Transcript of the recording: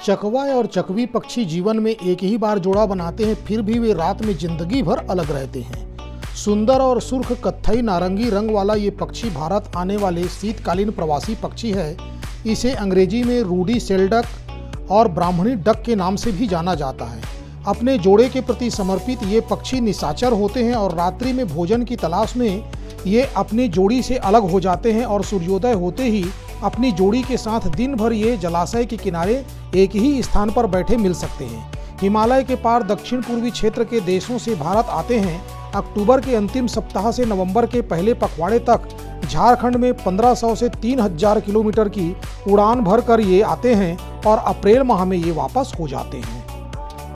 चकवा और चकवी पक्षी जीवन में एक ही बार जोड़ा बनाते हैं, फिर भी वे रात में जिंदगी भर अलग रहते हैं। सुंदर और सुर्ख कत्थई नारंगी रंग वाला ये पक्षी भारत आने वाले शीतकालीन प्रवासी पक्षी है। इसे अंग्रेजी में रूडी सेल्डक और ब्राह्मणी डक के नाम से भी जाना जाता है। अपने जोड़े के प्रति समर्पित ये पक्षी निशाचर होते हैं और रात्रि में भोजन की तलाश में ये अपनी जोड़ी से अलग हो जाते हैं और सूर्योदय होते ही अपनी जोड़ी के साथ दिन भर ये जलाशय के किनारे एक ही स्थान पर बैठे मिल सकते हैं। हिमालय के पार दक्षिण पूर्वी क्षेत्र के देशों से भारत आते हैं। अक्टूबर के अंतिम सप्ताह से नवंबर के पहले पखवाड़े तक झारखंड में 1500 से 3000 किलोमीटर की उड़ान भर कर ये आते हैं और अप्रैल माह में ये वापस हो जाते हैं।